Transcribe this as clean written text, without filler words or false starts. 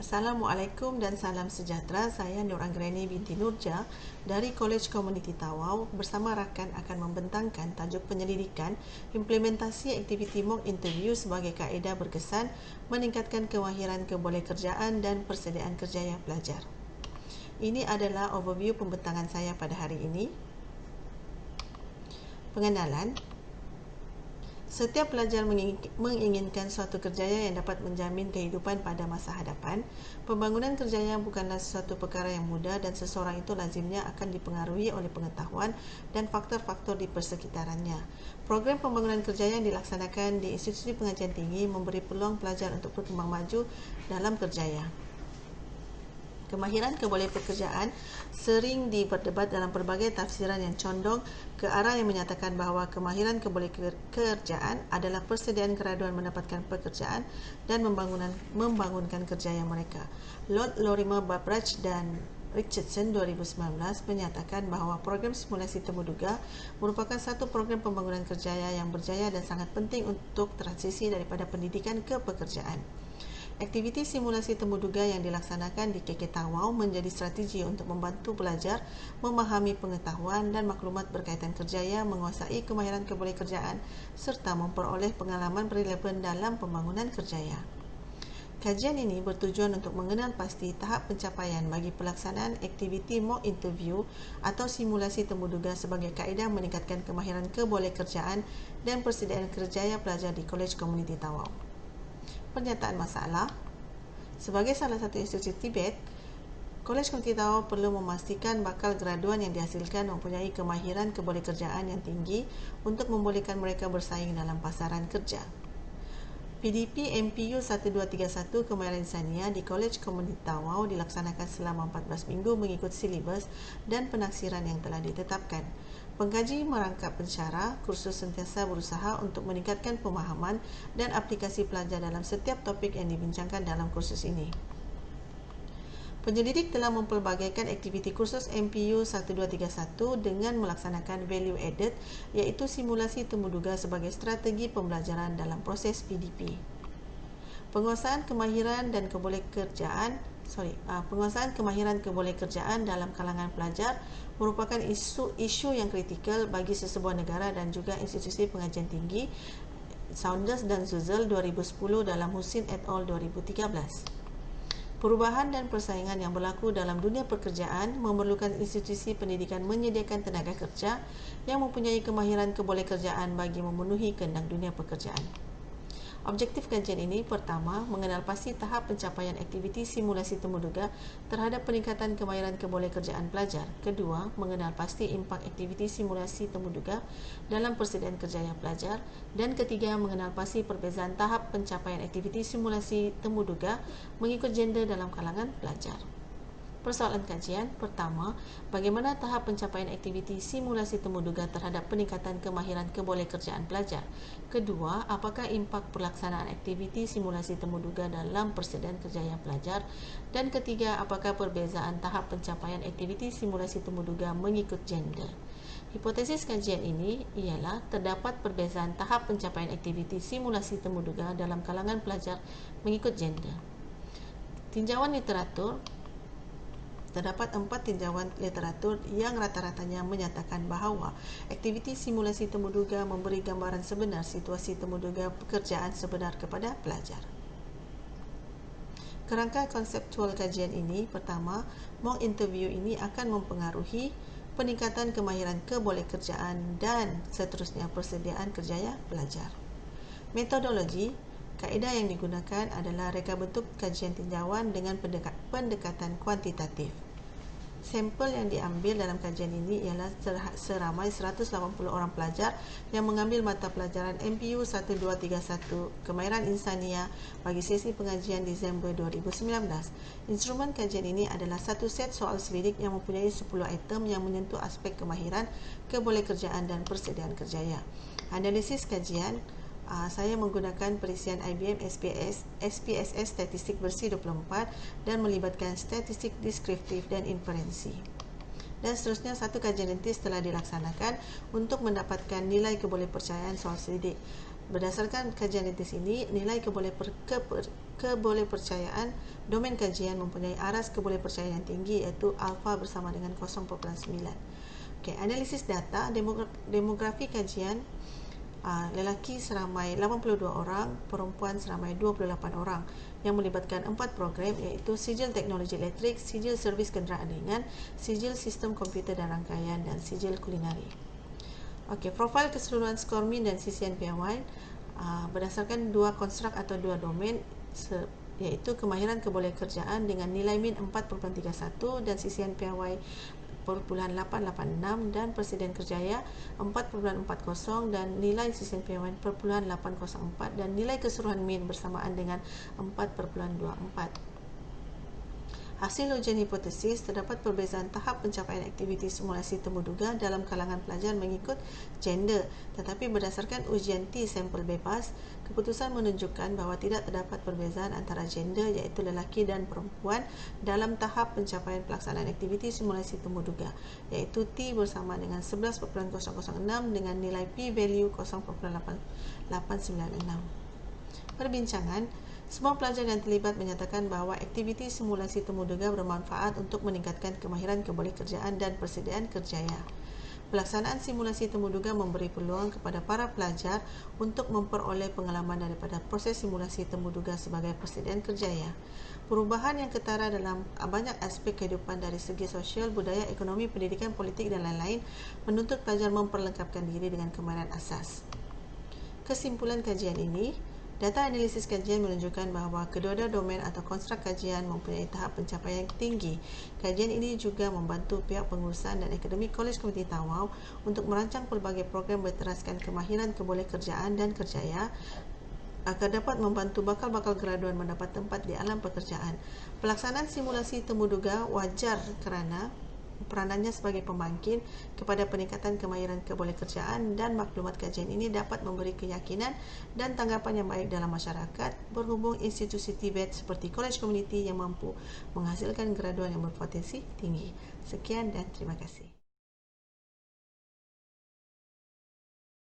Assalamualaikum dan salam sejahtera. Saya Nur Anggreni binti Nurja dari Kolej Komuniti Tawau bersama rakan akan membentangkan tajuk penyelidikan implementasi aktiviti mock interview sebagai kaedah berkesan meningkatkan kemahiran kebolehkerjaan dan persediaan kerjaya pelajar. Ini adalah overview pembentangan saya pada hari ini. Pengenalan. Setiap pelajar menginginkan suatu kerjaya yang dapat menjamin kehidupan pada masa hadapan. Pembangunan kerjaya bukanlah sesuatu perkara yang mudah dan seseorang itu lazimnya akan dipengaruhi oleh pengetahuan dan faktor-faktor di persekitarannya. Program pembangunan kerjaya yang dilaksanakan di institusi pengajian tinggi memberi peluang pelajar untuk berkembang maju dalam kerjaya. Kemahiran kebolehpekerjaan sering diperdebat dalam pelbagai tafsiran yang condong ke arah yang menyatakan bahawa kemahiran kebolehkerjaan adalah persediaan graduan mendapatkan pekerjaan dan membangunkan kerjaya mereka. Lord Lorimer Burbridge dan Richardson 2019 menyatakan bahawa program simulasi temuduga merupakan satu program pembangunan kerjaya yang berjaya dan sangat penting untuk transisi daripada pendidikan ke pekerjaan. Aktiviti simulasi temuduga yang dilaksanakan di KK Tawau menjadi strategi untuk membantu pelajar memahami pengetahuan dan maklumat berkaitan kerjaya, menguasai kemahiran kebolehkerjaan serta memperoleh pengalaman relevan dalam pembangunan kerjaya. Kajian ini bertujuan untuk mengenal pasti tahap pencapaian bagi pelaksanaan aktiviti mock interview atau simulasi temuduga sebagai kaedah meningkatkan kemahiran kebolehkerjaan dan persediaan kerjaya pelajar di Kolej Komuniti Tawau. Pernyataan masalah. Sebagai salah satu institusi Tibet, Kolej Komuniti Tawau perlu memastikan bakal graduan yang dihasilkan mempunyai kemahiran kebolehkerjaan yang tinggi untuk membolehkan mereka bersaing dalam pasaran kerja. PDP MPU 1231 Kemahiran Insania di Kolej Komuniti Tawau dilaksanakan selama 14 minggu mengikut silibus dan penaksiran yang telah ditetapkan. Pengkaji merangkap pensyarah kursus sentiasa berusaha untuk meningkatkan pemahaman dan aplikasi pelajar dalam setiap topik yang dibincangkan dalam kursus ini. Penyelidik telah mempelbagaikan aktiviti kursus MPU 1231 dengan melaksanakan value added, iaitu simulasi temuduga sebagai strategi pembelajaran dalam proses PDP. Penguasaan kemahiran kebolehkerjaan dalam kalangan pelajar merupakan isu yang kritikal bagi sesebuah negara dan juga institusi pengajian tinggi. Saunders dan Zuzel 2010 dalam Husin et al. 2013. Perubahan dan persaingan yang berlaku dalam dunia pekerjaan memerlukan institusi pendidikan menyediakan tenaga kerja yang mempunyai kemahiran kebolehkerjaan bagi memenuhi kehendak dunia pekerjaan. Objektif kajian ini pertama, mengenal pasti tahap pencapaian aktiviti simulasi temuduga terhadap peningkatan kemahiran kebolehkerjaan pelajar. Kedua, mengenal pasti impak aktiviti simulasi temuduga dalam persediaan kerjaya pelajar. Dan ketiga, mengenal pasti perbezaan tahap pencapaian aktiviti simulasi temuduga mengikut gender dalam kalangan pelajar. Persoalan kajian pertama, bagaimana tahap pencapaian aktiviti simulasi temuduga terhadap peningkatan kemahiran kebolehkerjaan pelajar? Kedua, apakah impak pelaksanaan aktiviti simulasi temuduga dalam persediaan kerjaya pelajar? Dan ketiga, apakah perbezaan tahap pencapaian aktiviti simulasi temuduga mengikut gender? Hipotesis kajian ini ialah terdapat perbezaan tahap pencapaian aktiviti simulasi temuduga dalam kalangan pelajar mengikut gender. Tinjauan literatur. Terdapat 4 tinjauan literatur yang rata-ratanya menyatakan bahawa aktiviti simulasi temuduga memberi gambaran sebenar situasi temuduga pekerjaan sebenar kepada pelajar. Kerangka konseptual kajian ini, pertama, mock interview ini akan mempengaruhi peningkatan kemahiran kebolehkerjaan dan seterusnya persediaan kerjaya pelajar. Metodologi. Kaedah yang digunakan adalah reka bentuk kajian tinjauan dengan pendekatan kuantitatif. Sampel yang diambil dalam kajian ini ialah seramai 180 orang pelajar yang mengambil mata pelajaran MPU 1231 Kemahiran Insania bagi sesi pengajian Disember 2019. Instrumen kajian ini adalah satu set soal selidik yang mempunyai 10 item yang menyentuh aspek kemahiran, kebolehkerjaan dan persediaan kerjaya. Analisis kajian. Saya menggunakan perisian IBM SPSS Statistik bersih 24 dan melibatkan statistik deskriptif dan inferensi. Dan seterusnya, satu kajian rintis telah dilaksanakan untuk mendapatkan nilai kebolehpercayaan soal selidik. Berdasarkan kajian lintas ini, nilai kebolehpercayaan domain kajian mempunyai aras kebolehpercayaan yang tinggi, iaitu alfa bersama dengan 0.9. Okey, analisis data demografi kajian, lelaki seramai 82 orang, perempuan seramai 28 orang, yang melibatkan 4 program, iaitu sijil teknologi elektrik, sijil servis kenderaan ringan, sijil sistem komputer dan rangkaian, dan sijil kulinari. Okey, profil keseluruhan skor min dan CCN PY berdasarkan dua konstruk atau dua domain, iaitu kemahiran kebolehkerjaan dengan nilai min 4.31 dan CCN PY 0.886 dan Presiden Kerjaya 4.40 dan nilai CCN PY 0.804 dan nilai keseluruhan min bersamaan dengan 4.24. Hasil ujian hipotesis, terdapat perbezaan tahap pencapaian aktiviti simulasi temuduga dalam kalangan pelajar mengikut gender, tetapi berdasarkan ujian T sampel bebas, keputusan menunjukkan bahawa tidak terdapat perbezaan antara gender, iaitu lelaki dan perempuan, dalam tahap pencapaian pelaksanaan aktiviti simulasi temuduga, iaitu T bersama dengan 11.006 dengan nilai p-value 0.8896. Perbincangan. Semua pelajar yang terlibat menyatakan bahawa aktiviti simulasi temuduga bermanfaat untuk meningkatkan kemahiran kebolehkerjaan dan persediaan kerjaya. Pelaksanaan simulasi temuduga memberi peluang kepada para pelajar untuk memperoleh pengalaman daripada proses simulasi temuduga sebagai persediaan kerjaya. Perubahan yang ketara dalam banyak aspek kehidupan dari segi sosial, budaya, ekonomi, pendidikan, politik dan lain-lain menuntut pelajar memperlengkapkan diri dengan kemahiran asas. Kesimpulan kajian ini, data analisis kajian menunjukkan bahawa kedua-dua domain atau konstruk kajian mempunyai tahap pencapaian tinggi. Kajian ini juga membantu pihak pengurusan dan akademik Kolej Komuniti Tawau untuk merancang pelbagai program berteraskan kemahiran kebolehkerjaan dan kerjaya agar dapat membantu bakal-bakal graduan mendapat tempat di alam pekerjaan. Pelaksanaan simulasi temuduga wajar kerana peranannya sebagai pembangkit kepada peningkatan kemahiran kebolehkerjaan, dan maklumat kajian ini dapat memberi keyakinan dan tanggapan yang baik dalam masyarakat berhubung institusi TVET seperti Kolej Komuniti yang mampu menghasilkan graduan yang berpotensi tinggi. Sekian dan terima kasih.